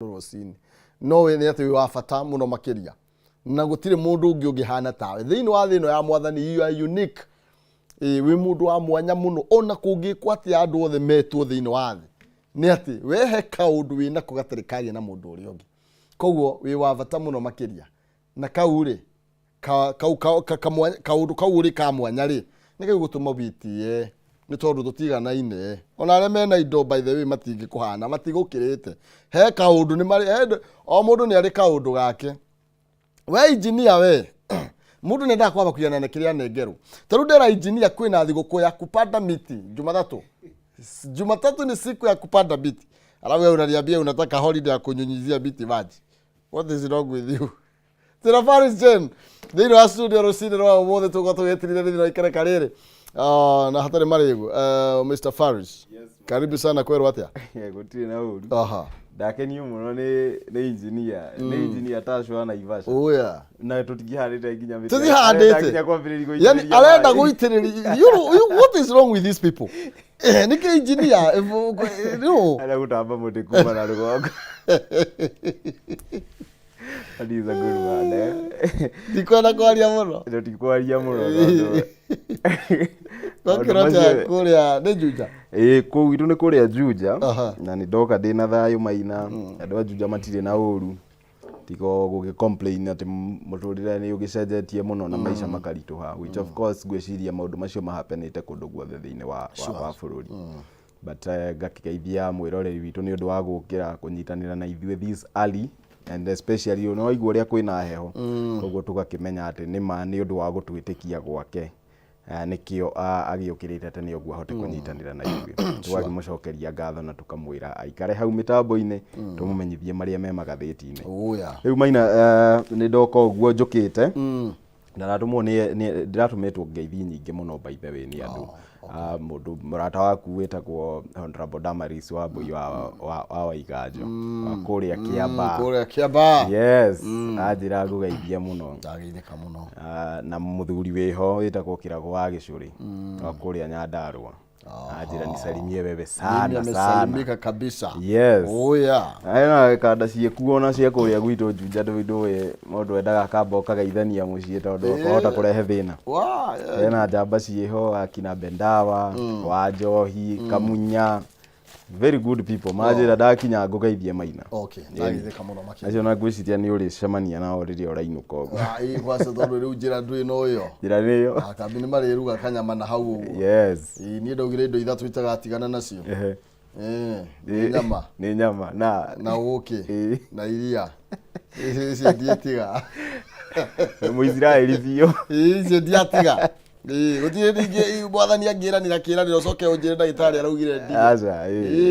rũcinĩ no we nĩ atĩ wĩ wa bata mũno makĩria na gũtirĩ mũndũ ũngĩ ũngĩhana tawe thĩinĩ wa thĩ ĩno ya mwathani you are unique wĩ mũndũ wa mwanya mũno ona kũngĩkwo atĩ andũ othe metwo thĩinĩ wa thĩ nĩ atĩ wehe kaũndũ wĩna ko gatarĩ kagĩa na mũndũ ũrĩa ũngĩ koguo wĩ wa bata mũno makĩria na kau rĩ kaũndũ kau rĩ ka mwanya rĩ nĩ gĩgũtũma witie nĩ tondũ tũtiganaine ona arĩa mena indo by the way matingĩkũhana matigũkĩrĩte he kaũndũ nĩ marĩ o mũndũ nĩ arĩ kaũndũ gake we engineer we mũndũ nĩ ndak kwamba kũiana na kĩrĩa nengerwo tarũ ndera engineer kwĩna thigũkũ ya kupanda miti Jumatatu ni siku ya kupanda miti alafu wewe unaniambia unataka holiday ya kunyunyizia miti maji what is wrong with you Tira Faris Jen thĩinĩ wa studio rũcinĩ rwa ũmũthĩ tũkorwo tũgĩetirire thĩinĩ wa ikereka rĩrĩ na hatarĩ marĩgu Mr. Faris karibu sana kwerwo atĩa gũtirĩ na ũru ndakenio mũno nĩ engineer tacwa na Ivasha oya na tũtigihandĩte nginya mĩtĩ tũtihandĩte yani arenda gũitĩrĩria what is wrong with these people nĩkĩ engineer no arĩa gũtamba mũtĩ kuma na rũgongo that is a good one ndikwenda kwaria mũno ndikwaria mũno Kuguuria kũrĩa nĩ Juja kũu itũ nĩ kũrĩa Juja na nĩ ndoka ndĩna thayũ maina andũ a Juja matirĩ na ũru tiko gũgĩcomplain atĩ mũtũrĩre nĩ ũgĩcenjetie mũno na maica makaritũha which of course gwĩciria maũndũ macio mahapenĩte kũndũ guothe thĩinĩ wa bũrũri but ngakĩgeithia mwĩroreri witũ nĩ ũndũ wa gũkĩra kũnyitanĩra na ithuĩ this early and especially no waigua ũrĩa kwĩna heho koguo tũgakĩmenya atĩ nĩ ũndũ wa gũtwĩtĩkia gwake nikio agĩũkĩrĩte tene ũguo ahote kũnyitanĩra na ithuĩ tũgakĩmũcokeria ngatho na tũkamwĩra aikare hau mĩtambo-inĩ tũmũmenyithie marĩa me magathĩti-inĩ rĩu maina nĩ ndoka ũguo njũkĩte na natũmwo ndĩratũmĩtwo ngeithi nyingĩ mũno by the way nĩ andũ mũndũ mũrata waku wĩtagwo Honorable Damaris wa Mbui wa Waiganjo kũrĩa Kĩamba yes anjĩra ngũgeithia mũno ndageithĩka mũno na mũthuri wĩho wĩtagwo Kĩrago wa Gĩcũrĩ wa kũrĩa Nyandarũa anjĩra nisalimie wewe sana nimesalimika kabisa yes yeah na kanda ciĩkuo na cia kũrĩa gwitũ Juja ndũĩ mũndũ endaga kamba ũkageithania mũciĩ tondũ ũkahota kũrehe thĩna na njamba ciĩho akina Bendawa wa Njohi Kamunya very good people majira ndakinya ngũgeithie maina okay ndageithĩka mũno makĩria acio na ngwĩciria nĩ ũrĩcemania nao rĩrĩa ũrainũka ũguo kwaca tondũ rĩu njĩra ndũĩ no yo njĩra nĩyo kambi nĩ marĩruga kanyama na hau ũguo yes niĩ ndaugire indo ithatũ itagatigana nacio nĩ nyama na ũkĩ na iria icio ndietiga Mũisiraeli biũ icio ndiatiga gũtirĩ rĩngĩ mwathani angĩranĩra kĩranĩro ũcoke ũnjĩre ndagĩtarĩ araugire aca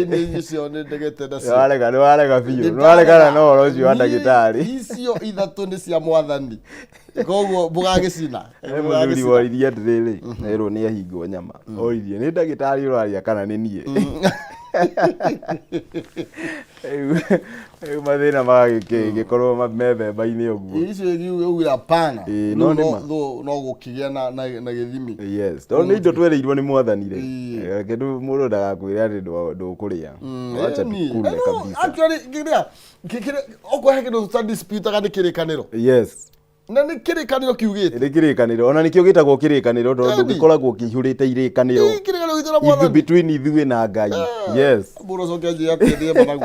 nĩ icio nĩ ndegete nacio nĩwarega biũ nĩwaregana na ũhoro ũcio wa ndagĩtarĩ icio ithatũ nĩ cia mwathani koguo mbũgagĩcina mũthuri woririe atĩrĩrĩ erwo nĩ ahingwo nyama oririe nĩ ndagĩtarĩ ũraria kana nĩ niĩ mathĩna magĩkorwo methemba-inĩ ũguo icio ũgwĩra hapana no gũkĩgĩa na gĩthimi yes tondũ nĩ indo twereirwo nĩ mwathani rĩ kĩndũ mũndũ ndagakwĩra atĩ ndũkũrĩa acha tukule kabisa actually kĩrĩa okorwo he kĩndũ tũtadisputaga nĩ kĩrĩkanĩro yes na nĩ kĩrĩkanĩro kiugĩte nĩ kĩrĩkanĩro ona nĩkĩo gĩtagwo kĩrĩkanĩro tondũ gĩkoragwo kĩihũrĩte irĩkanĩro between ithuĩ na Ngai yes mũndũ coke njĩra atĩ managu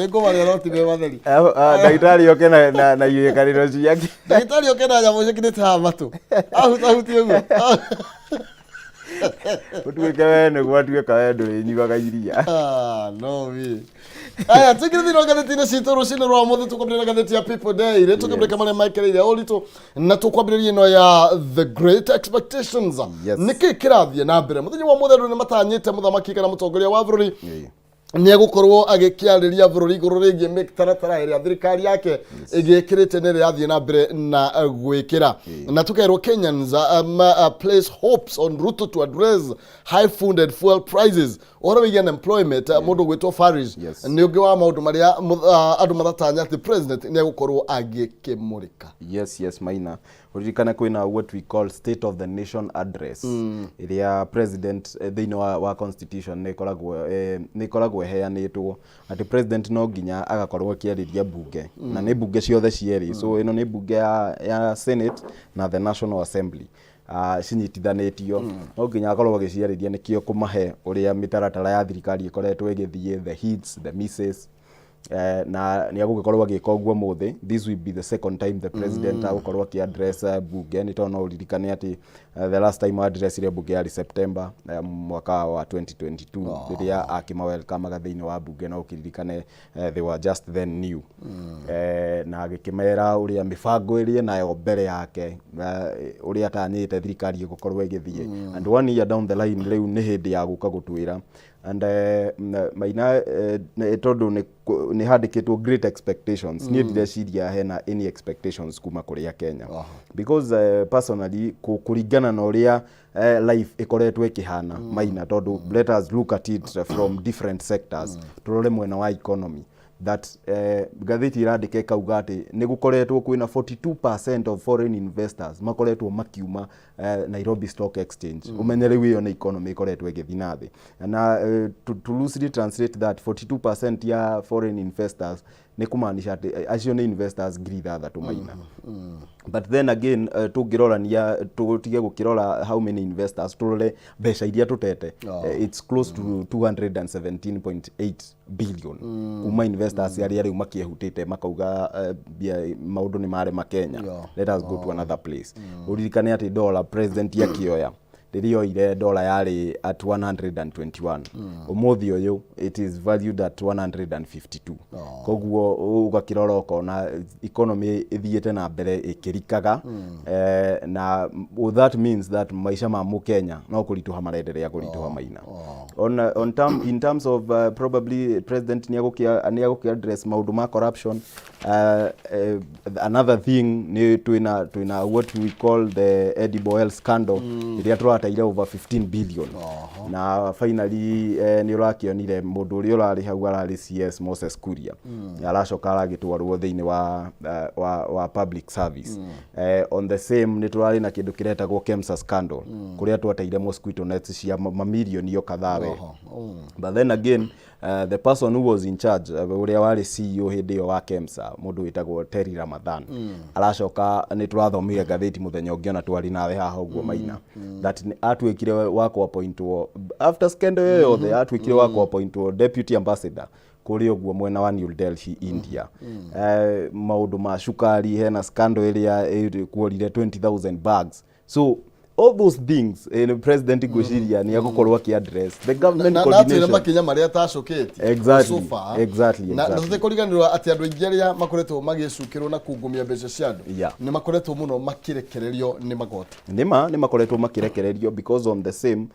nĩ kũmarĩa roti me matheri ndagĩtarĩ oke na irĩkanĩro ciake ndagĩtarĩ oke na nyamũ ciĩkĩrĩte haha matũ ahutahutie ũguo ũtuĩke we nĩguo atuĩka we ndũrĩnyuaga iria no we aya tũkĩrĩ thĩinĩ wa ngathĩti-inĩ citũ rũcinĩ rwa ũmũthĩ tũkwambĩrĩria ngathĩti ya People Daily tũkĩambĩrĩria marĩa maĩkĩrĩire ũritũ na tũkwambĩrĩria ĩno ya The Great Expectations nĩkĩ kĩrathiĩ na mbere mũthenya wa mũthĩ andũ nĩ matanyĩte mũthamaki kana mũtongoria wa bũrũri nĩ egũkorwo agĩkĩarĩria bũrũri igũrũ rĩgiĩ mĩtaratara ĩrĩa thirikari yake ĩgĩkĩrĩte nĩ ĩrathiĩ na mbere na gwĩkĩra na tũkerwo Kenyans place hopes on Ruto to address high food and fuel prices ora wigia employment mundu gwitwo Faris ni ungi wa maundu maria andu maratanya ati president ni gukorwo agikimurika. Yes Maina, uririkane kwina what we call state of the nation address iria president thini wa constitution ni koragwo heanitwo ati president no nginya agakorwo akiariria bunge na ni bunge ciothe cieri. So ino ni bunge ya Senate na the National Assembly cinyitithanitio no nginya akorwo agiciariria nikio kumahe uria mitaratara ya thirikari ikoretwo igithie, the hits, the misses, na ni agukorwo agika uguo muthi. This will be the second time the president agukorwo akiaddress bunge. Ni tono uririkane ati the last time address ile bunge ya September mwaka wa 2022 riria akima welcome Magathini wa bunge na ukiririkane they were just then new na agikimera uria mifango irie nayo mbere yake uria tanyite thirikari gukorwo igithie and 1 year down the line riu ni hindi ya guka gutwira and Maina tondu ni handikitwo great expectations ni ndireciria hena any expectations kuma kuria Kenya because personally kuringana na uria life ikoretwo ikihana Maina tondu let us look at it from different sectors turore mwena wa economy that Magathiti irandike kauga ati ni gukoretwo kwina 42% of foreign investors makoretwo makiuma Nairobi Stock Exchange. Umenyere wiyo na economy ikoretwo igithina thi na to loosely translate that 42% ya foreign investors ni kumaanisha ati acio ni investors ngiri thathatu Maina. But then again tungirorania tutige gukirora how many investors turore mbeca iria tutete it's close to 217.8 billion kuma investors aria riu makiehutite makauga maundu ni mare makenya. Let us go to another place. Uririkane ati dollar president yakioya ririo ile dollar yari at 121 umuthi uyu it is valued at 152 koguo ugakirora ukona economy ithiete na mbere ikirikaga na that means that maisha ma Mukenya no kurituha marenderea kurituha Maina in terms of probably president ni agukia address maundu ma corruption. Another thing ni tuina what we call the edible oil scandal iria turataire over 15 billion na finally ni urakionire mundu uri urari hau arari CS Moses Kuria aracoka aragitwarwo thini wa public service. On the same ni turari na kindu kiretagwo Kemsa scandal kuria twataire mosquito nets cia mamilioni yo kadhawe. But then again the person who was in charge uria wari CEO hindi yo wa Kemsa mundu witagwo Terry Ramadhan aracoka ni turathomire Magathiti muthenya ungiona twari nawe haha uguo Maina that atwikire wako appointwo after scandal yothe atwikire wako appointwo deputy ambassador kuri uguo mwena wa New Delhi India. Maundu ma shukari hena scandal iria kuorire 20,000 bags. So all those things president Goshiria ni agukorwo akiaddress the government coordination na makinya maria tacukite exactly na ndote kuriganirwa ati andu ingeria makoretwo magicukirwo na kungumia mbeca cia andu ni makoretwo muno makirekererio ni magoti ni makoretwo makirekererio because on the same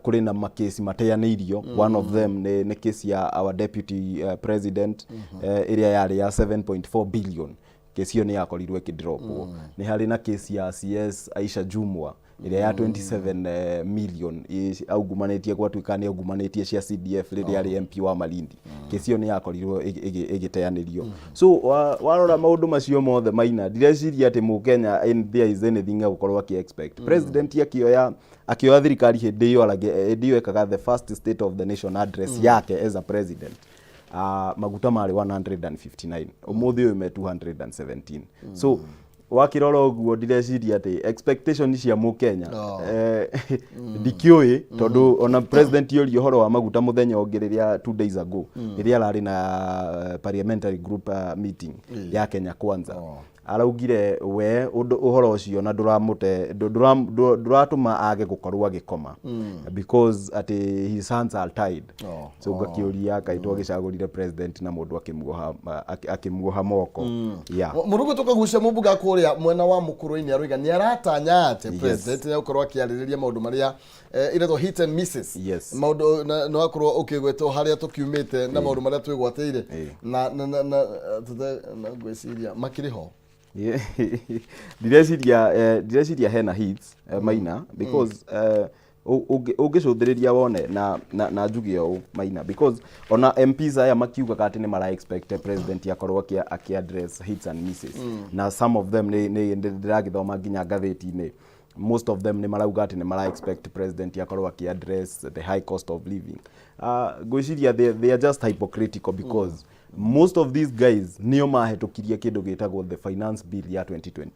kuri na makesi mateyaneirio. One of them ni case ya our deputy president area yari ya 7.4 billion kesi yo ni yakorirwe kidropwo. Ni hari na kesi ya CS Aisha Jumwa ile ya 27 million augumanetie kwa twikane augumanetie cia CDF ile ya MP wa Malindi. Kesi yo ni yakorirwe igiteyanĩrio. So warora maundu macio mothe Maina direciria ati Mukenya and there is anything gukorwo aki expect. President akioya thirikari hindi yo ekaga the first state of the nation address yake as a president. Maguta mari 159 umuthi uyu me 217. So wakirora uguo direciria ati expectation cia Mukenya dikioi tondu ona president yori horo wa maguta muthenya ongiriria 2 days ago iria arari na parliamentary group meeting ya Kenya Kwanza araugire we uhoro ucio na duratuma age gukorwa gikoma because ati his hands are tied. So gakiuria kaitwa gicagurire president na mundu akimuoha moko murugo tukagucia mubuga kuria mwena wa Mukuruini aruiga ni aratanya ati president ni ukorwa kiaririria maundu maria iretwo hit and misses maundu no akorwo ukigwetwo haria tukiumite na maundu maria twigwateire na gweciria makiriho direciria hena hits Maina because Ungĩcũthĩrĩria wone na njuge ũũ Maina, because ona MPs aya makiugaga atĩ nĩ mara expect president akorwo aki-address hits and misses, na some of them nĩ ndĩragĩthoma nginya ngathĩti-inĩ, most of them nĩ marauga atĩ nĩ mara expect president akorwo aki-address the high cost of living. Ngwĩciria they are just hypocritical because most of these guys nio mahetokirie kindu gitagwo the finance bill ya 2023.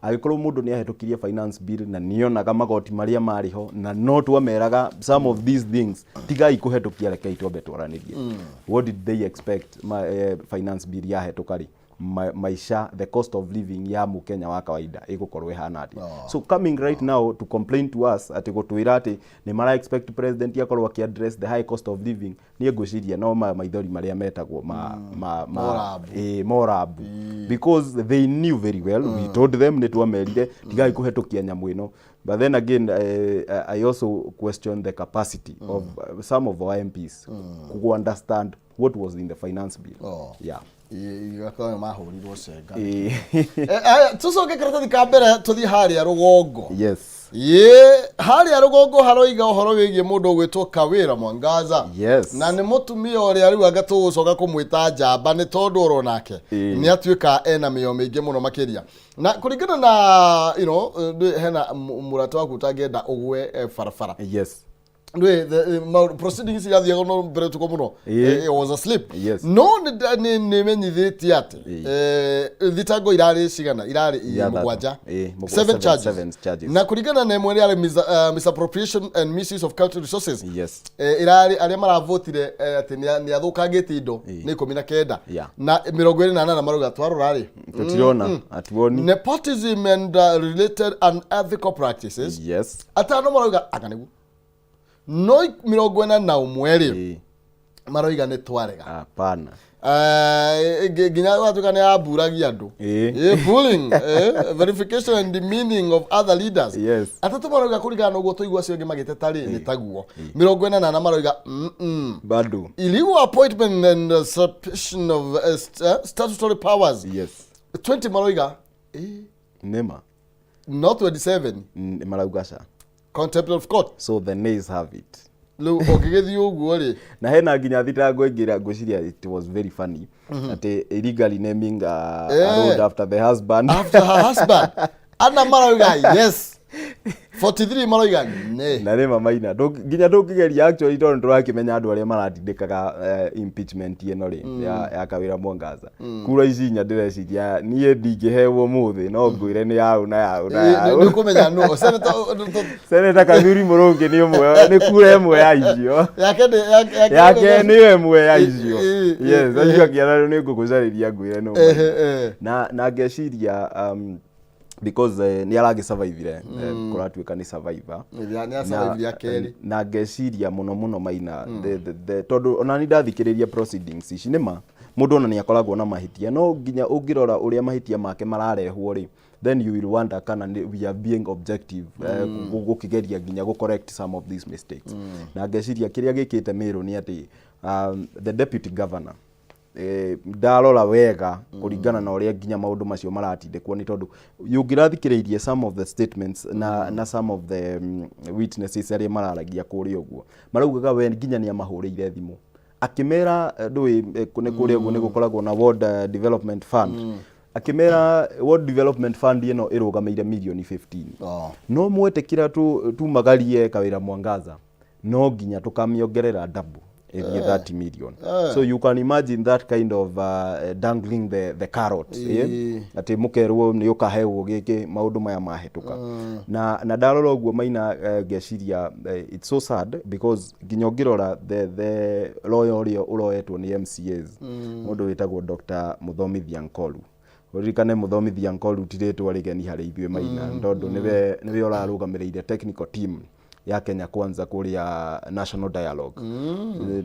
Agĩkorwo mũndũ nĩ ahetokirie finance bill na nionaga magoti maria mariho na no twameraga some of these things tigai kuhetokia reke itwambe twaranĩrie. What did they expect finance bill ya hetokari? Maisha, the cost of living ya Mukenya wa kawaida igukorwo ihana ati. So coming right now to complain to us ati gutwira ati ni mara expect president yakorwo aki-address the high cost of living, ni ngwiciria no maithori maria metagwo morabu, because they knew very well, we told them ni twamerire tigai kuhetokia nyamu ino. But then again, I also question the capacity of some of our MPs to understand what was in the finance bill. Yeah. Igakora mahurirwo cenga. Tucoke karatathi ka mbere tuthi haria rugongo. Yes. Haria rugongo haroiga uhoro wigie mundu gwitwo Kawira Mwangaza. Yes. Na ni mutumia uria riu agatucoka kumwita njamba ni tondu oro nake ni atuika ena mĩo mĩingĩ muno makiria. Na kuringana na hena murata waku utangenda ugwe farafara. Yes. The proceedings ya the no mbere tuko muno it was asleep. Yes. No ni menyithiti ati thitango irari cigana irari mugwanja 7 charges na kuringana na mwene ari misappropriation and misuse of cultural resources. Yes. Irari aria maravotire ati ni athukangite indo ni 19 na 28 maruga twarorari tutirona atuoni nepotism and related unethical practices. Yes. Atano maruga akanigu no 41 maroiga nĩ twarega. Hapana. Ginya watuka nĩ aburagia andu. Bullying, verification and demeaning of other leaders. Yes. Atatu maroiga kurigana na uguo tuigua cio ngimagite ni taguo. 48 maroiga bado. Illegal appointment and usurpation of statutory powers. Yes. 20 maroiga nema. Not 27 marauga sa. Contempt of court. So the nays have it. Lu ogigethi uguo ri. Na hena nginya thitango ingira ngwiciria it was very funny. Ati illegally naming a road after the husband. After her husband. Ana marauga yes. 43 maroiga ne. Na rema Maina nginya ndungigeria actually tondu turakimenya andu aria maratindikaga impeachment ino ri ya Kawira Mwangaza. Kura ici nya ndireciria nie ndingihewo muthi no ngwire ni yau na yau na yau. Ni kumenya no Senator Kathuri Murungi ni umwe ni kura imwe ya icio. Yake ni imwe ya icio. Yes, acio kiana ni ngugucariria ngwire no. Na ngeciria because ni aragi survive kuratuika ni survivor ni survive ya keri na ngeciria muno Maina the tondu ona ni ndathikiriria proceedings ici nima mundu ona ni akoragwo na mahitia no nginya ungirora uria mahitia make mararehwo ri then you will wonder kana we are being objective gukigeria nginya go correct some of these mistakes. Na ngeciria kiria gikite miru ni ati the deputy governor ndarora wega kuringana na uria nginya maundu macio maratindikwo ni tondu yungirathikiririe some of the statements na some of the witnesses aria mararagia kuri uguo maraugaga we nginya ni amahurire thimu akimera ndui kune kuri uguo ni gukoragwo na World Development Fund akimera World Development Fund ino irugameire milioni 15 no mwetekira tu magarie Kawira Mwangaza no nginya tukamiongerera double 30 million. So you can imagine that kind of dangling the carrot. Ati mukerwo ni ukahewo giki maundu maya mahituka. Na ndarora uguo Maina ngeciria it's so sad because ginyongirora the lawyer uroetwo ni MCAs. Mundu witagwo Dr. Muthomithia Nkolu. Urikane Muthomithia Nkolu tiretwo rigeni hari ithue Maina ndondu niwe urarugamirire technical team ya Kenya Kwanza kuria National Dialogue.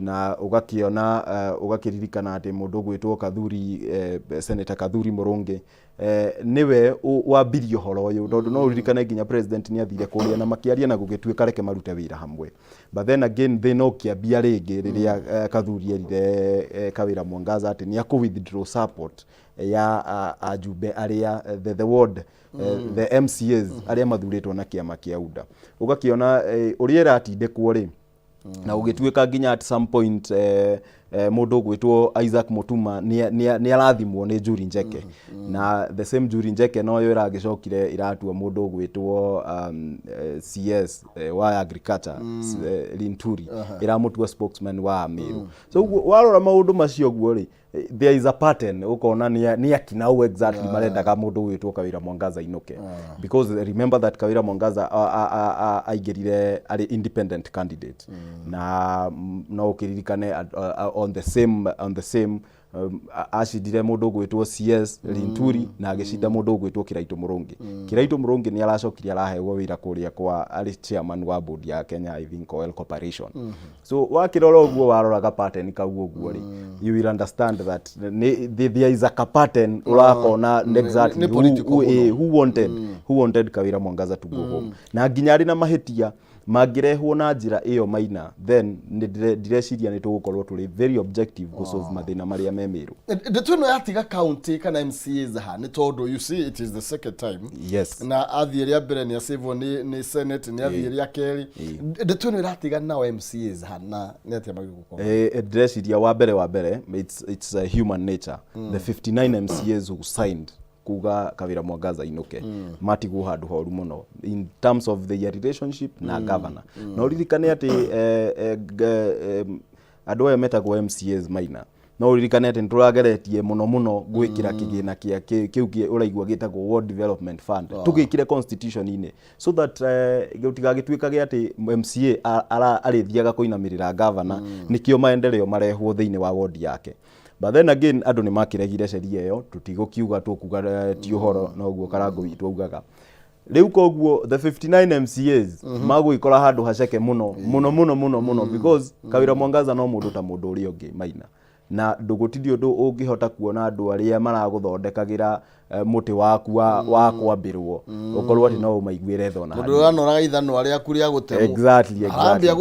Na ugakiona ugakiririkana ati mundu gwitwo Kathuri Senator Kathuri Murungi niwe wambirio horo uyu tondu no uririkane nginya president ni athire kuria na makiaria na gugituika reke marute wira hamwe. But then again they no kiambia ringi riria Kathuri erire Kawira Mwangaza ati ni aku withdraw support ya ajumbe aria the ward the MCAs aria mathuritwo na kiama kia UDA. Ugakiona uria ratindekwo ri na ugituika nginya at some point mundu gwitwo Isaac Mutuma ni arathimwo ni Njuri Njeke na the same Njuri Njeke no yo iragicokire iratua mundu gwitwo CS wa agriculture Linturi iramutua spokesman wa Meru. So warora maundu macio guo ri there is a pattern ukona ni akinau exactly marendaga mundu gwitwo Kawira Mwangaza inuke because remember that Kawira Mwangaza aigerire ari independent candidate na no ukiririkane on the same acidire mundu gwitwo CS Linturi na agicinda mundu gwitwo Kiraitu Murungi. Kiraitu Murungi ni aracokire arahegwo wira kuria kwa ari chairman wa board ya Kenya I think Oil Corporation. So wakirora uguo waroraga pattern kau uguo ri you will understand that there is a pattern urakona exactly who wanted Kawira Mwangaza to go home na nginya ari na mahitia magirehwo na njira iyo Maina then direciria ni tugukorwo turi very objective gusolve mathina maria memeru ndetwino yatiga county kana MCAs ha ni tondu you see it is the second time yes na athiria mbere ni asivwo ni senate ni athiria keri ndetwino iratiga nao MCAs ha na ni atia magiguko direciria wa mbere it's a human nature the 59 MCAs who signed kuga Kawira Mwangaza inuke matigu handu horu muno in terms of their relationship na governor no ririkane ati andu aya metagwo MCAs Maina no ririkane ati turageretie muno gwikira kigina kiu uraigwa gitagwo World Development Fund tugikire constitution ine so that gutigagituikage ati MCA arithiaga kuinamirira governor nikio maendeleo marehwo thiini wa ward yake. But then again andu ni makiregire sheria iyo tutigukiuga tukuga ti uhoro no guo karango witu augaga riu koguo the 59 MCAs magwikora handu haceke muno because Kawira Mwangaza no mundu ta mundu uri ungi Maina na ndugutithio undu ungihota kuona andu aria maraguthondekagira muti waku wa kwambirwo ukorwo ati no umaiguire thona mundu anoraga ithano aria kuria gutemwo exactly ambia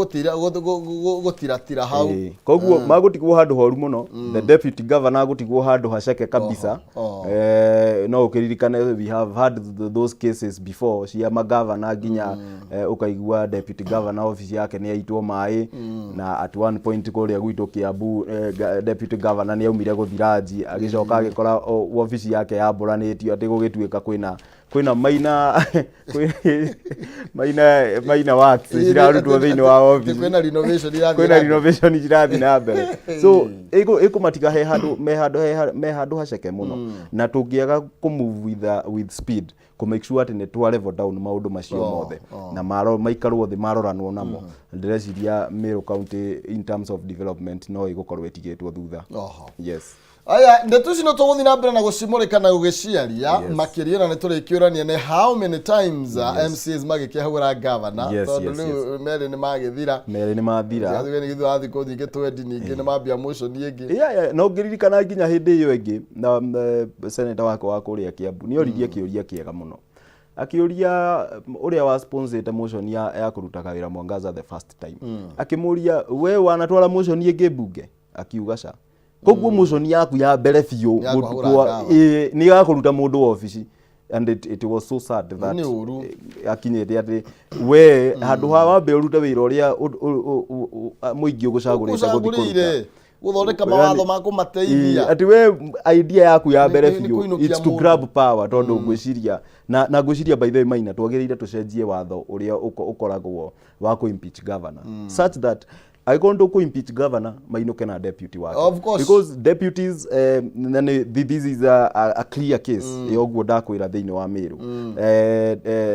gutiratira hau koguo magutigwo handu horu muno the deputy governor agutigwo handu haceke kabisa no ukiririkane we have had those cases before cia magavana nginya ukaigua deputy governor office yake ni yaitwo mai na at one point kuria gwitu Kiambu deputy governor ni aumire guthiraji agicoka agikora office yake ya boranitio ati gugituika kwina maina works cirarutwo thiini wa office kwina renovation irathi na mbere so ikumatiga me handu haceke muno na tungiaga kumove with speed to make sure ati ne twa level down maundu macio mothe na maikarwo thi maroranwo namo ndireciria Meru County in terms of development no igukorwo etigitwo thutha yes. Aya ndeto cino tuguthi na mbere na gucimurika na gugiciaria makiria na niturikiurania ne how many times MCAs magikihagura governor tondu mere ni mathira athiwe ni githu athi ko thige twendi ningi ni mambia motion ingi no ngiririkana nginya hindi iyo ingi na senator wako wa kuria Kiambu ni oririe kiuria kiega muno akiuria uria wa sponsor motion ya kuruta Kawira Mwangaza the first time akimuria we wanatwara motion ingi bunge akiuga ca koguo motion yaku ya mbere biu ni gakuruta mundu office and it was so sad that akinyete ati we handu ha wambe urute wira uria muingi ugucagurite guthikuruta guthondeka mawatho ma kumateithia ati we idea yaku ya mbere biu it's to grab power tondu ngwiciria na ngwiciria by the way Maina twagirire tucenjie watho uria ukoragwo wa ku impeach governor such that I going to impeach governor mainuke na deputy wake of course because deputies this is a clear case yoguo ndakwira thiini wa Meru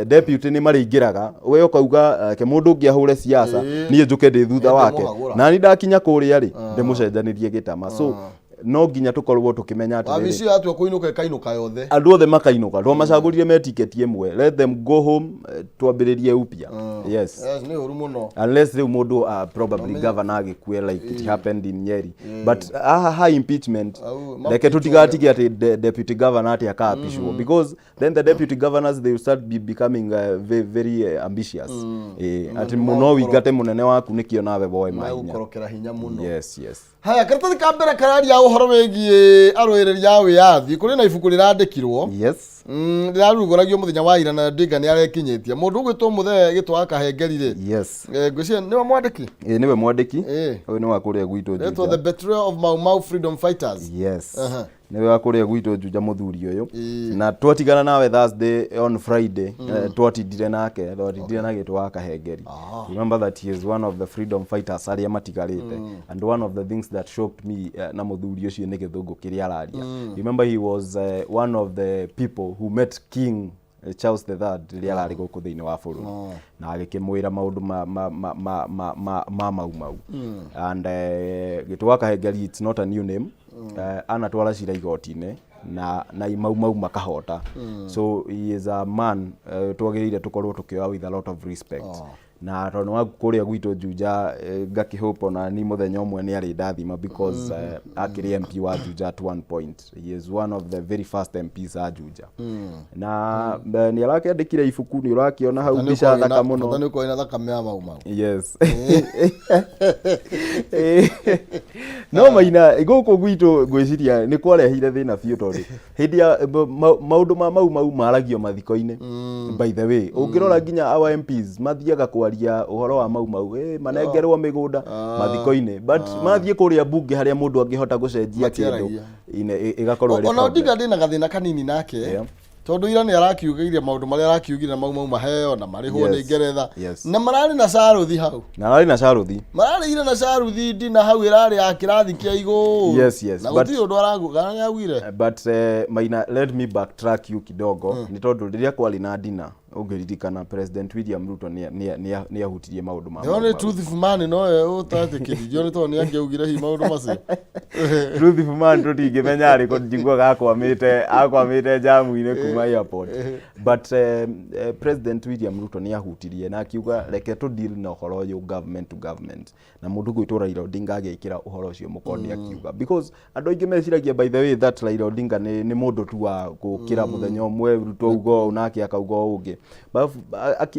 deputy ni marigiraga we ukauga ke mundu ngiahure siasa nie njuke ndi thutha wake na ni ndakinya kuria ri ndimucenjanirie gitama so no nginya tukorwo tukimenya ati abici atu kuinuka kainuka yothe andu othe makainuka ndo macagurire me ticket imwe let them go home twambiririe upya yes ni uru muno unless they mundu probably governor agikue like it happened in Nyeri but high impeachment like tutigatige ati deputy governor ati akapishwo because then the deputy governors they will start becoming very ambitious ati muno wigate munene waku nikio nawe boy mai ukorokera hinya muno yes haya karatathi ka mbere kararia uhoro wegie aroereri ya wiathi kuri na ibuku rirandikirwo yes rirarugoragio muthenya wa ira na Ndinga ni arekinyitie mundu gwitwo muthe gitwa akahengerire yes ngwiciria niwe mwandiki niwe mwandiki uyu ni wa kuria gwitu Juja the betrayal of Mau Mau freedom fighters yes niwe wa kuria gwitu Juja muthuri uyu na twatigana nawe Thursday on Friday twatindire nake nake twakahengeri remember that he is one of the freedom fighters aria matigarite and one of the things that shocked me na muthuri ucio ni githungu kiria araria remember he was one of the people who met King Charles III riria arari guku thiini wa bururi na agikimwira maundu ma Mau Mau and gitwakahengeri it's not a new name anatwara cira igoti-ini na Mau Mau makahota so he is a man twagirire tukorwo tukioya with a lot of respect na tondu wa kuria gwitu Juja ngakihope na ni muthenya umwe ni ari ndathima because akiri MP wa Juja at one point he is one of the very first MPs a Juja na ni arakendekire ibuku ni urakiona hau mbica thaka muno ni ko ina thaka me Mau Mau yes no maina guku gwitu gwiciria ni kwarehire thina biu tondu hindi ya maundu ma Mau Mau maragio mathiko-ini by the way ungirora nginya our MPs mathiaga kwaria uhoro wa Mau Mau manengerwo migunda mathiko-ini but mathie kuria bunge haria mundu angihota gucenjia kindu igakorwo ri ona Ndinga ndina gathina kanini nake tondu ira ni arakiugiire maundu maria arakiugire Mau Mau maheo na marihwo ni Ngeretha na marari na saruthi hau na marari na saruthi marari na saruthi ndina hau irari akirathi kia igu yes na guti undu araguga ni agwire but maina let me backtrack you kidogo ni tondu riria kwali na ndina ungiririkana President William Ruto ni ahutirie maundu ma no truth man no utatikiririo ni tondu ni angiugire hi maundu macio truth man tutingimenya ari ko njigwa akwamite jamu-ini kuma airport but President William Ruto ni ahutirie na akiuga reke to deal na uhoro uyu government to government na mundu gwitu Raila Odinga agekira uhoro ucio mukondi akiuga because andu aingi meciragia by the way that Raila Odinga ni mundu tu wa gukira muthenya umwe Ruto ugo nake akauga ungi but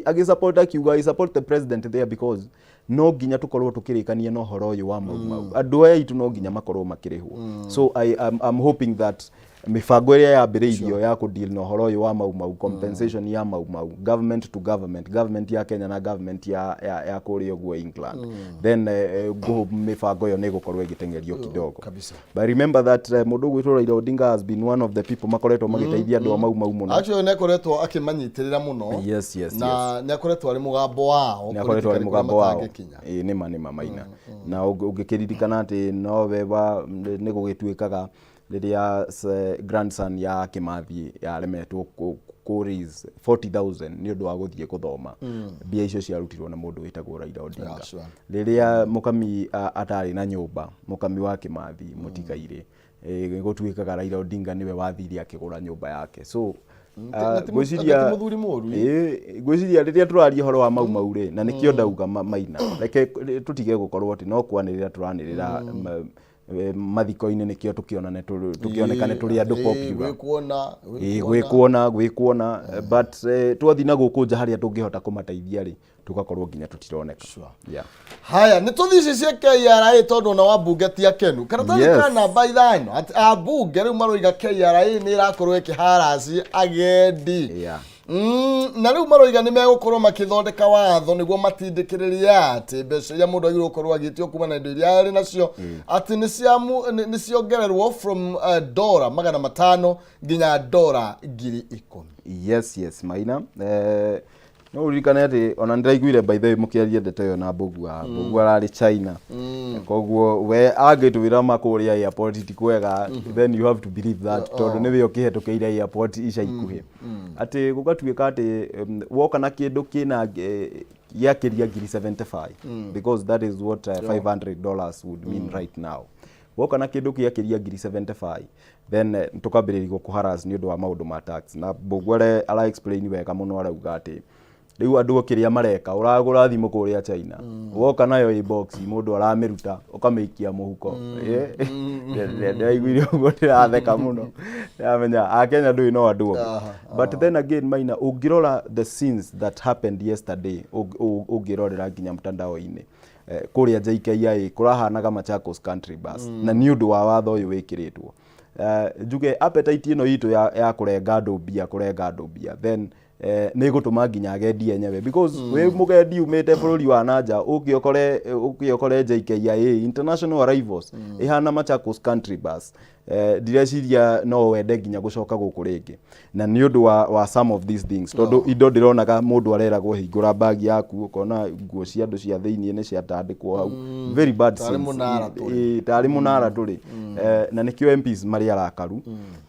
agi support akiuga I support the president there because no ginya tukorwo tukirikania no horo uyu wa Mau Mau andu aya itu no ginya makorwo makirihwo so I'm hoping that mifango iria yambiriirio ya ku deal no horo uyu wa Mau Mau compensation ya Mau Mau government to government ya Kenya na government ya kuria guo England then mifango yo ni gukorwo igitengerio kidogo kabisa but remember that mundu gwitwo Raila Odinga has been one of the people makoretwo magiteithia andu a Mau Mau muno actually ne koretwo akimanyitirira muno yes na ne koretwo ari mugambo wao nima maina na ungikiririkana ati no weba ni gugituikaga riria grandson ya Kimathi yaremetwo ku raise 40,000 ni undu wa guthie kuthoma bia icio ciarutirwo na mundu witagwo Raila Odinga riria mukami atari na nyumba mukami wa Kimathi mutikaire gutuikaga Raila Odinga niwe wathiria akigura nyumba yake so gwiciria riria turaria horo wa Mau Mau ri na nikio ndauga maina reke tutige gukorwo ati no kwanirira turanirira mathiko-ini nikio tukionekane turi andu popular gwikuona but twathi na guku nja haria tungihota kumateithia ri tugakorwo nginya tutironeka haya ni tuthicie KRA tondu na wabunge ti akenu karatathi kana by thano ati abunge riu maroiga KRA ni irakorwo ikiharaci agendi na riu maroiga ni megukorwo makithondeka watho niguo matindikiriria ati mbeca iria mundu agirwo gukorwo agitio kuma na indo iria ari nacio ati ni ciongererwo from $500 nginya $10,000 yes maina no urikane ati ona ndiraiguire by the way mukiaria ndeto yo na Bogu arari China koguo we agitwira makuria airport ti kwega then you have to believe that tondu niwe ukihetokeire airport ica ikuhi ati gugatuika ati woka na kindu kina yakiria $75 because that is what $500 would mean right now woka na kindu kiakiria $75 then tukambiriria gukuharas ni undu wa maundu ma tax na Bogu ara explain wega muno arauga ati riu andu okiria mareka uragura thimu kuria China woka nayo e-box mundu aramiruta ukamikia muhuko ndaiguire ugo ndiratheka muno ndamenya akenya ndui no andu but then again maina ungirora the scenes that happened yesterday ungirorera nginya mtandao-ini kuria JKIA kurahanaga Machakos country bus na ni undu wa watho uyu wikiritwo njuge appetite ino itu ya kurenga andu mbia then nä gå tå ma nginya agendi enyewe because wä må gendi umä te bå rå ri wa nanja å kore JKIA international arrivals ihana Machakos country bus direciria no wende nginya gå coka gå kå rä ngä na nä å ndå wa some of these things tondå indo ndä ronaga må ndå areragwo hingå ra bagi yaku å kona nguo cia andå cia thä iniä nä ciatandä kwo hau very bad tarä må nara tå rä na nä kä o MPs marä arakaru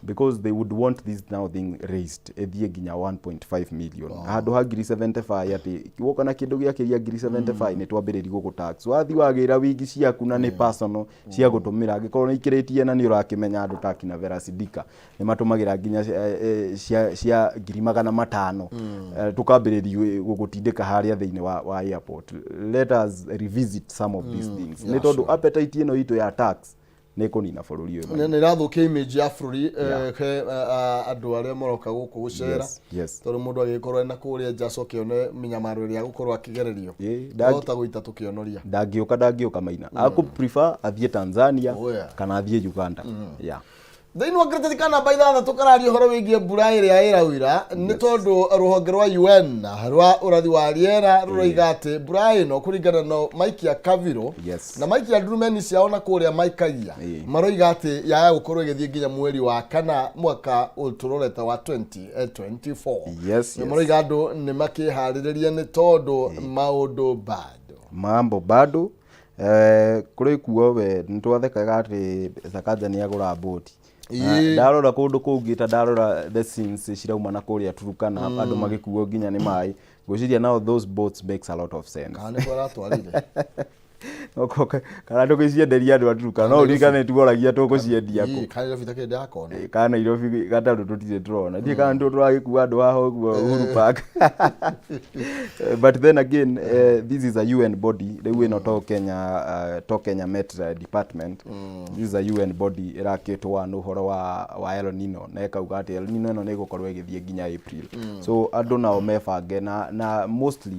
because they would want this now thing raised ethie nginya 1.5 million handå ha ngiri 75 atä woka na kä ndå gä akä ria ngiri 75 nä twambä rä ri gå gå tax wathi wagä ra wigi ciaku na nä personal cia gå tå mä ra angä korwo nä ikä rä tie na nä å rakä andå ta kina Vera Sidika nä matåmagä nginya cia ngiri 500 tũkambä rä ri gå gå tindä ka harä a thä inä wa airport. Let us revisit some of these things nä tondå appetite ä no itå ya tax nä kå nina bå rå ri å nä rathå kä image ya bå rå ri he andå arä a maroka gå kå gå cera tondå må ndå agä korwo ena kå rä a nja acoke one minyamaro ä rä a gå korwo akä gererio hota gå ita tå kä onoria ndangä å ka maina akå prefer athiä Tanzania kana athiä Uganda thĩinĩ wa ngĩrĩtĩkana mba ithathatũ kararia ũhoro wĩgiĩ mbura ĩrĩa ĩraura nĩ tondũ rũhonge rwa UN rwa ũrathi wa rĩera rũroiga atĩ mbura ĩno kũringana na maikia Kaviro na maikia ndurumeni ciao na kũrĩa maikagia maroiga atĩ yaga gũkorwo ĩgĩthiĩ nginya mweri wa kana mwaka ũtũrorete wa 2024 maroiga andũ nĩ makĩharĩrĩria nĩ tondũ maũndũ mambo bado kũrĩ kuo we nĩ twathekaga atĩ Sakaja nĩ agũra boti ndarora kũndũ kũngĩ ta ndarora the scenes cirauma na kũrĩa Turukana andũ magĩkuo nginya nĩ maĩ ngwĩciria now those boats makes a lot of sense kana ndũgĩcienderia andũ a Turukana no ũririkane tuoragia tũgũciendia kũ kana Nairobi gatarũ tũtirĩ tũrona ndiĩ kana nĩ tũragĩkua andũ haha ũguo Uhuru Park but then again this is a UN body rĩu ĩno to Kenya Met Department this is a UN body ĩrakĩtwo na ũhoro wa El Nino na ĩkauga atĩ El Nino ĩno nĩ ĩgũkorwo ĩgĩthiĩ nginya April so andũ nao mebange na mostly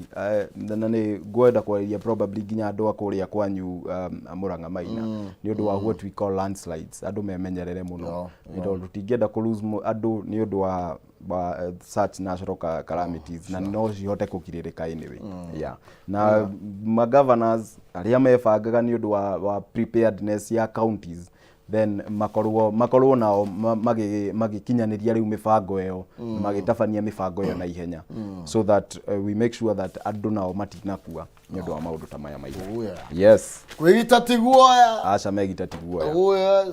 na nĩ ngwenda kwarĩria probably nginya andũ akũrĩa kwanyu Murang'a Maina nĩ ũndũ wa what we call landslides andũ memenyerere mũno nĩ tondũ tũtingĩenda kũ lose andũ nĩ ũndũ wa such natural calamities na no cihote kũgirĩrĩka anyway na governors arĩa mebangaga nĩ ũndũ wa preparedness ya counties then makorwo nao magikinyanĩria rĩu mĩbango ĩyo magĩtabania mĩbango ĩyo na ihenya so that we make sure that andũ nao matinakua nĩ ũndũ wa maũndũ ta maya maingĩ kwĩgita ti guoya aca megita ti guoya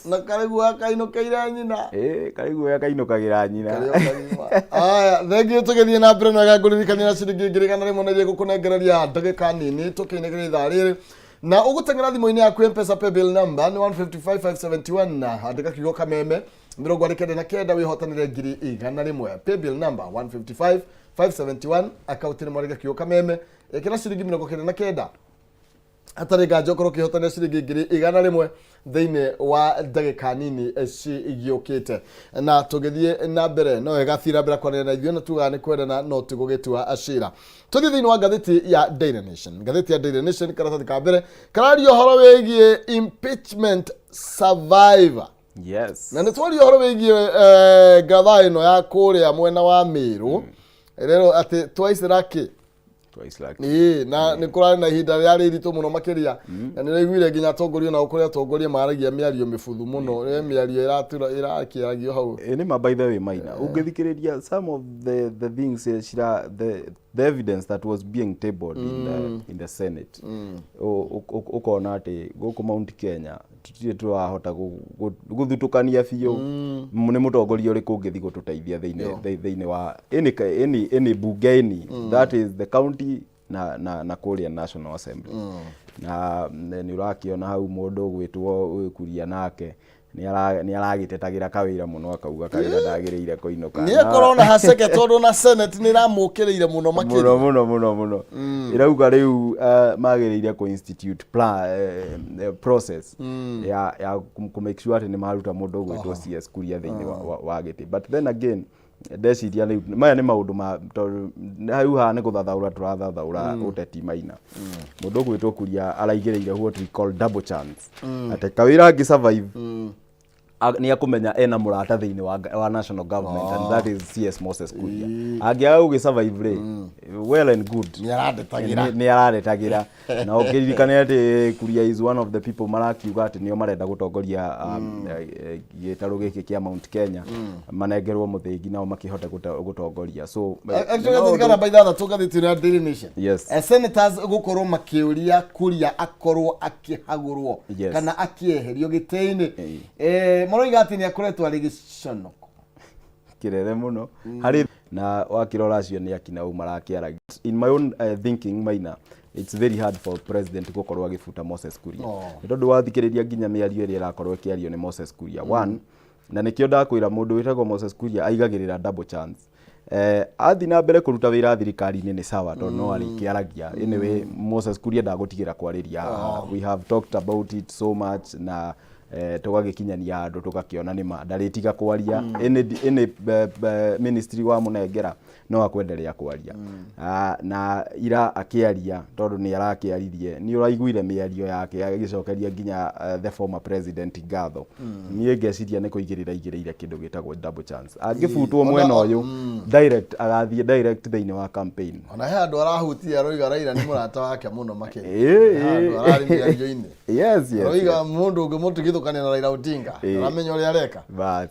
na karĩguoya kainũkĩire nyina karĩguoya kainũkagĩra nyina aya thengiũ tũgĩthiĩ na mbere na gakũririkanĩra ciringi ngiri igana rĩmwe nĩ gũkũnengereria ndagĩka nini tũkĩinĩkĩra ithaa rĩrĩ na ũgũteng'era thimũ-inĩ yaku M-Pesa paybill number nĩ 155571 na andĩka kiugo Kameme 29 wĩhotanĩre ngiri igana rĩmwe paybill number 155571 akaunti nĩ mwandĩka kiugo Kameme ĩkĩra ciringi 29 atarĩ nganja ũkorwo ũkĩhotanĩra ciringi ngiri igana rĩmwe thĩinĩ wa ndagĩka nini cigĩũkĩte na tũgĩthiĩ na mbere no wega thira mbere kwanĩrĩra na ithuĩ na tugaga nĩ kwendana no tigũgĩtua acira tũthiĩ thĩinĩ wa ngathĩti ya Daily Nation ngathĩti ya Daily Nation karatathi ka mbere kararia ũhoro wĩgiĩ impeachment survivor na nĩ twaria ũhoro wĩgiĩ ngatha ĩno ya kũrĩa mwena wa Mĩrũ rero atĩ twice lucky na nĩ kũrarĩ na ihinda rĩrĩa rĩritũ mũno makĩria na nĩ raiguire nginya atongoria nao kũrĩa atongoria maragia mĩario mĩbuthu mũno mĩario ĩrakĩaragio hau nĩ ma by the way Maina ũngĩthikĩrĩria some of the things the evidence that was being tabled in the Senate ũkona atĩ gũkũ Mount Kenya tũtirĩ tũrahota gũthutũkania biũ nĩ mũtongoria ũrĩkũ ũngĩthiĩ gũtũteithia thĩinĩ wa any bunge that is the county na kũrĩa National Assembly na nĩ ũrakĩona hau mũndũ ũgwĩtwo Kuria nake nĩ aragĩtetagĩra kawĩra mũno akauga kawĩra ndagĩrĩire kũinũka nĩ akorwo na haceke tondũ na Senate nĩ ĩramũkĩrĩire mũno makĩria mũno ĩrauga rĩu magĩrĩire kũ institute process ya kũ make sure atĩ nĩ maruta mũndũ ũgwĩtwo CS Kuria thĩinĩ wa gĩtĩ but then again ndeciria rĩu maya nĩ maũndũ ma hau haha nĩ gũthathaũra tũrathathaũra ũteti Maina mũndũ ũgwĩtwo Kuria araigĩrĩire what we call double chance atĩ kawĩra angĩ survive ni akumenya ena murata thiini wa national government and that is CS Moses Kuria angiaga gugisurvive ri well and good ni aradetagira na ukiririkana ati Kuria is one of the people marakiuga ati nio marenda gutongoria gitaru giki kia Mount Kenya manengerwo muthingi nao makihota gutongoria so actually kana by that tugathitira ya Daily Nation yes senators gukorwo makiuria Kuria akorwo akihagurwo kana akieherio giteini Moroiga ati ni akoretwo ari giconoko kirere muno hari na wakirora acio ni akina u marakiara in my own thinking Maina it's very hard for president gukorwo agifuta Moses Kuria tondu wathikiriria nginya miario iri irakorwo ikiario ni Moses Kuria one na nikio ndakwira mundu witagwo Moses Kuria aigagirira double chance athi na mbere kuruta wira thirikari-ini ni sawa tondu no arikiaragia anyway Moses Kuria ndagutigira kwariria we have talked about it so much na tugagikinyania andu tugakiona ni ma ndaritiga kwaria any ministry wa munengera no akwenderea kwaria na ira akiaria tondu ni arakiaririe ni uraiguire miario yake agicokeria nginya the former president ngatho ni ngeciria ni kuigirira kindu gitagwo double chance angifutwo mwena uyu direct agathie direct thiini wa campaign ona he andu arahutia aroiga Raila ni murata wake muno makiri andu arari miario-ini yes aroiga mundu ungimutigithukania na Raila Odinga aramenya uri areka bas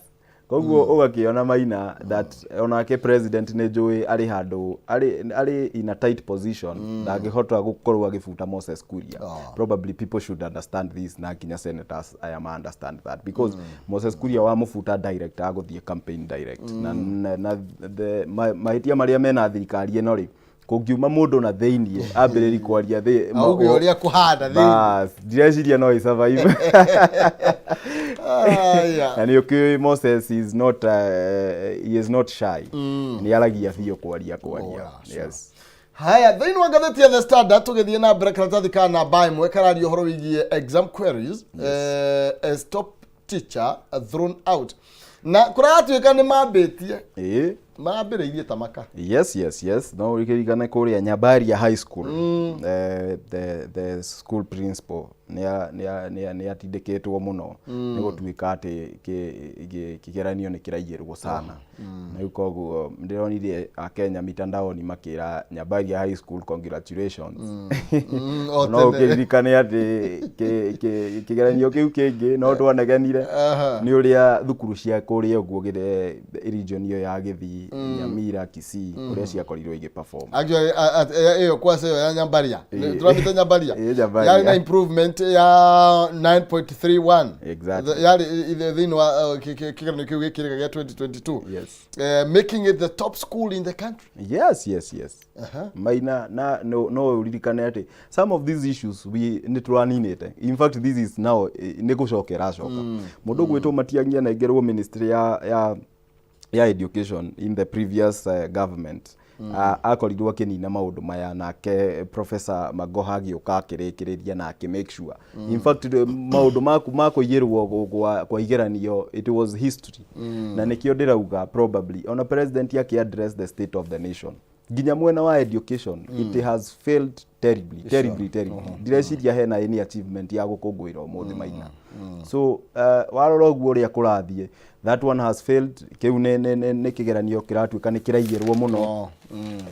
koguo ugakiona Maina that onake president ne njui ari handu ari in a tight position ndangihota gukorwo agifuta Moses Kuria probably people should understand this na kinya senators I am understand that because Moses Kuria wa mufuta direct aguthie campaign direct na the maitia maria mena thirikari eno ri kungiuma mundu na thiini ambiriri kwaria auge uria kuhanda thiini bas direciria no i survive and okay Moses is not he is not shy ni aragia bio kwaria yes haya thiini wa ngatheti ya The Standard tugithie na mbere karatathi kana mbae mwe karario horo wigie exam queries as top teacher thrown out na kuratuika ni mambitie mambiriirie tamaka yes no urikirigana kuria Nyabaria High School the school principal ni atindikitwo muno ni gutuika ati kigeranio ni kiraigirwo sana na ukoguo ndironire Kenya mitandao ni makira Nyabaria High School congratulations no ukirikane ati kigeranio kiu kingi no twanegenire ni uria thukuru cia kuria uguo gire region iyo ya Githii Nyamira Kisii uria cia korirwo igi perform actually iyo kwase ya Nyabaria turamita Nyabaria ya na improvement ya 9.31 exactly yali thiini wa kigeranio kiu gikiriga gya 2022 yes making it the top school in the country yes Maina na no uririkane ati some of these issues we nituraninite in fact this is now ni gucokera mundu gwitwo Matiang'i na ngerwo ministry ya education in the previous government akorirwo akinina maundu maya nake Professor Magoha agioka akirikiriria na make sure in fact maundu makuigirwo kwa igeranio it was history na nikio ndirauga probably on a president yake address the state of the nation ginya mwena wa education it has failed terribly direciria hena any achievement ya gukungwira umuthi Maina so warora uguo ria kurathie that one has failed kiu ne kigeranio kiratuika ni kiraigirwo muno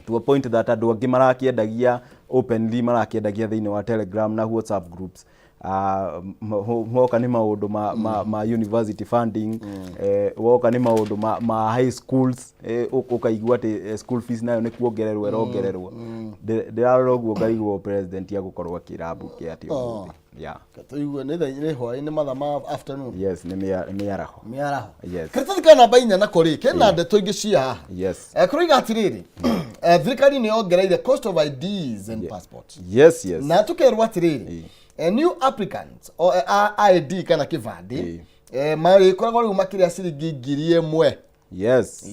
to a point that andu angi marakiendagia openly marakiendagia thiini wa Telegram na WhatsApp groups woka ni maundu ma university funding woka ni maundu ma high schools ukaigua ati school fees nayo ni kuongererwo ndirarora uguo ngaigwo president ya gukorwo akirabu ki ati katuigwe ni hwaini mathama afternoon yes ni miaraho yes karatathi kana bainya na kori kena ndeto ingi cia haha yes kuroiga atiriri thirikari ni ongereire cost of IDs and passports yes na tukerwa atiriri new applicants or ID kana kivandi mari koragwo riu makiria ciringi 1,000 yes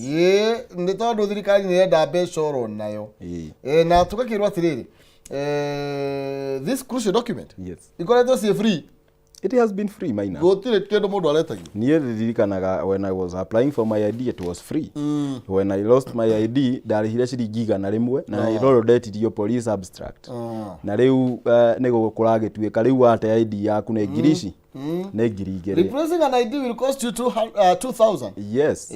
ndi tondu thirikari ni enda mbeca oro nayo na tukakirwa atiriri this crucial document yes ikoretwo si free It has been free, Maina. Gotire kendo mundu aretagio. Niĩ ndirikanaga when I was applying for my ID, it was free. When I lost my ID, ndarĩhire ciringi 100 na iroro ndetirio police abstract. Na rĩu nĩ gũkũragĩtuĩka rĩu ate ID yaku nĩ ngiri ici. Nĩ ngiri igĩrĩ. Replacing an ID will cost you 2,000. Yes.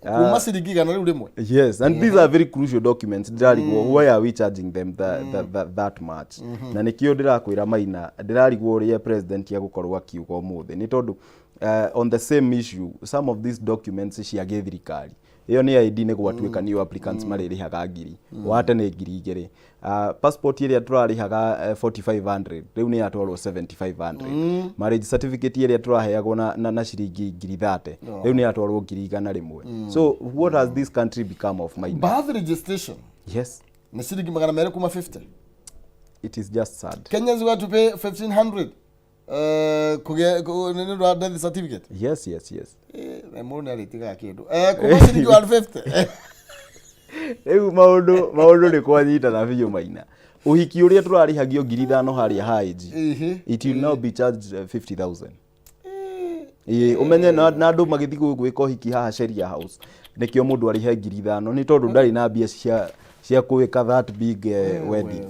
Kuma ciringi 100 rĩu rĩmwe. Yes, and these are very crucial documents. Ndirarigwo why are we charging them that much? Na nĩkĩo ndĩrakwĩra Maina, ndĩrarigwo ũrĩa president agũkorwo akiuga ũmũthĩ nĩ tondũ on the same issue some of these documents cia gĩthirikari iyo nĩ ID nĩ gwatuĩka new applicants marĩrĩhaga ngiri wate nĩ ngiri igĩrĩ passport ĩrĩa tũrarĩhaga 4500 rĩu nĩ yatwarwo 7500 marriage certificate ĩrĩa tũraheagwo na ciringi ngiri 30 rĩu nĩ yatwarwo ngiri 100 so what has this country become of my birth registration? Yes, ni ciringi 200 kuma 50. It is just sad. Kenyans got to pay 1500 kuge death certificate. Yes. Mbona alitiga kindu kuma ciringi 150. Rĩu maũndũ nĩ kwanyita na biũ Maina. Ũhiki ũrĩa tũrarĩhagio ngiri 5 harĩa haĩji. It will now be charged 50,000. Umenye na andũ magĩthiĩ gwĩka ũhiki haha Sheria House nĩkĩo mũndũ arĩhe ngiri 5 nĩ tondũ ndarĩ na mbia cia gwĩka that big wedding.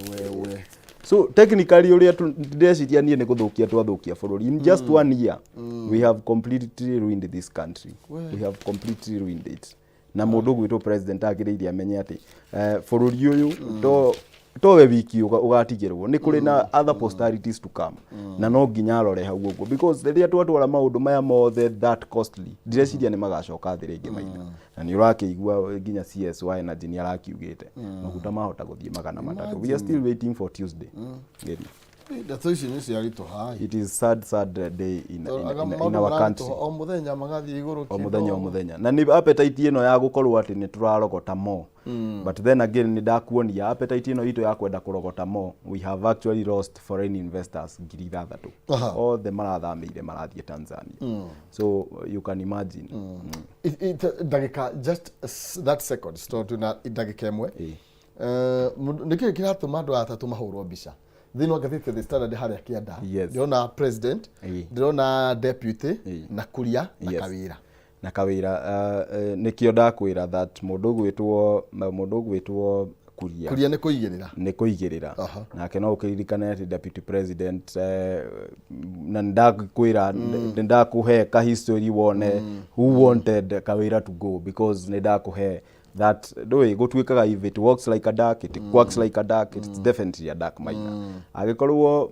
So technically ũrĩa ndĩreciria niĩ nĩ gũthũkia twathũkia bũrũri. In just 1 year we have completely ruined this country. We have completely ruined it. Na mũndũ gwitũ president agĩrĩire amenye atĩ bũrũri ũyũ towe wiki ũgatigĩrwo nĩ kũrĩ na other postarities to come na no nginya arore hau ũguo because rĩrĩa twatwara maũndũ maya mothe that costly ndireciria nĩ magacoka thĩ rĩngĩ Maina na nĩ ũrakĩigua nginya CSY Energy nĩ arakiugĩte maguta mahota gũthiĩ 300. We are still waiting for Tuesday. It is sad day in our country. O muthenya magathie iguru o muthenya na ni appetite ino ya gukorwo ati ni turarogota mo but then again ni ndakuonia appetite ino itu ya kwenda kurogota mo we have actually lost foreign investors ngiri 3 all the marathamire marathie Tanzania. So you can imagine dagika just that second start na dagika imwe nikio kiratuma andu atatu mahurwo mbica thino Magathiti the Standard haria kianda ndĩrona president ndĩrona deputy na Kuria na Kawira nikio ndakwĩra that mũndũ gwĩtwo Kuria nĩ kũigĩrĩra nake no ũkĩririkane atĩ deputy president na ndakwĩra ndakuhe ka history wone who wanted Kawira to go because nĩ ndakuhe that doe gũtuĩkaga if it walks like a duck it quacks like a duck it's definitely a duck Maina agĩkorwo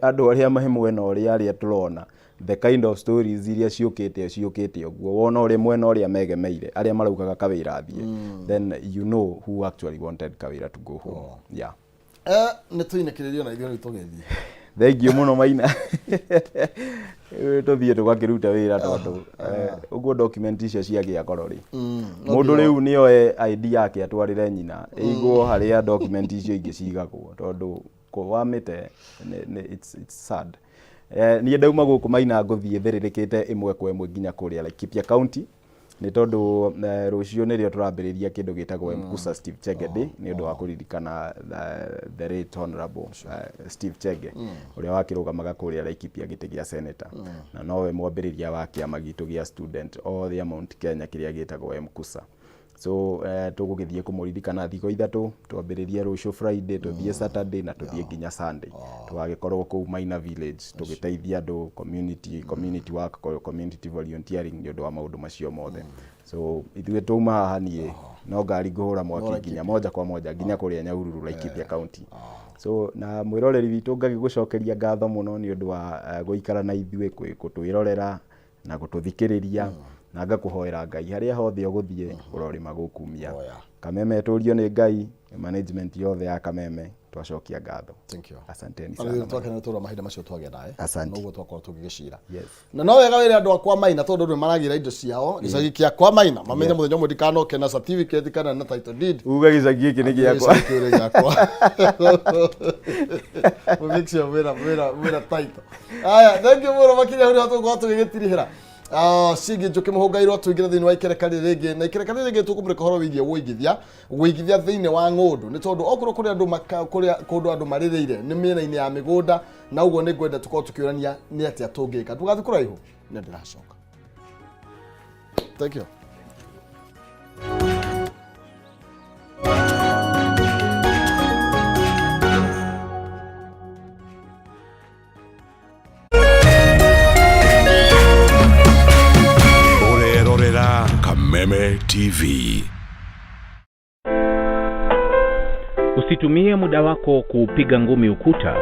andũ arĩa mahe mwena ũrĩa tũrona the kind of stories iria ciũkĩte ũguo wona ũrĩa mwena ũrĩa megemeire arĩa maraugaga Kawira athiĩ then you know who actually wanted Kawira to go home. Nĩ tũinĩkĩrĩrio na ithuĩ tũgethie. Thank you muno Maina. Tũthiĩ tũgakĩruta wĩra tondũ ũguo document icio ciagĩa goro rĩ mũndũ rĩu nĩoe ID yake atwarĩre nyina ĩigwo harĩa document icio ingĩ cigagwo tondũ wamĩte it's sad. Niĩ ndauma gũkũ Maina ngũthiĩ thĩrĩrĩkĩte ĩmwe kwa ĩmwe nginya kũrĩa Laikipia County nĩ tondũ rũciũ nĩrĩo tũrambĩrĩria kĩndũ gĩtagwo Mkusa Steve Chege Day nĩ ũndũ wa kũririkana the late honorable Steve Chege ũrĩa wakĩrũgamaga kũrĩa Laikipia gĩtĩ gĩa senator na nowe mwambĩrĩria wa kĩama gitũ gĩa student all the Mount Kenya kĩrĩa gĩtagwo Mkusa. So tũgũgĩthiĩ kũmũririkana thikũ ithatũ twambĩrĩrie rũciũ Friday tũthiĩ Saturday na tũthiĩ nginya Sunday tũgagĩkorwo kũu Maina village tũgĩteithia andũ community work community volunteering nĩ ũndũ wa maũndũ macio mothe. So ithuĩ tũma haha niĩ no ngari ngũhũra mwaki nginya moja kwa moja nginya kũrĩa Nyahururu Laikipia County. So na mwĩroreri witũ ngagĩgũcokeria ngatho mũno nĩ ũndũ wa gũikara na ithuĩ gũtwĩrorera na gũtũthikĩrĩria na ngakũhoera Ngai harĩa hothe ũgũthiĩ ũrorima gũkumia. Kameme tũrio nĩ Ngai management yothe ya Kameme twacokia ngatho. Thank you. Asanteni sana. Nĩ twakena tũra mahinda macio twagenda noguo twakorwo tũgĩgĩcira. Yes. Na no wega wĩra andũ akwa Maina tondũ nĩ maragira indo ciao gĩcagi kĩa kwa Maina mamenye mũthenya ũmwe ndikanoke na certificate kana na title deed. Uga gĩcagi gĩkĩ nĩ gĩakwa. Make sure wĩra title. Aya thank you mũno makinya ũrĩa tũgũkorwo tũgĩgĩtirihĩra. Sigi njuki muhungairwo tuigire thini wa ikerekari rigi na ikerekari rigi tukumurika horo wigie wigithia thini wa ngundu ni tondu okoro kuri andu kundu andu maririire ni miena-ini ya migunda na uguo ni ngwenda tukorwo tukiurania ni atia tungika tugathi kuraihu ni ndiracoka. Thank you. Kameme TV. Usitumie muda wako kupiga ngumi ukuta.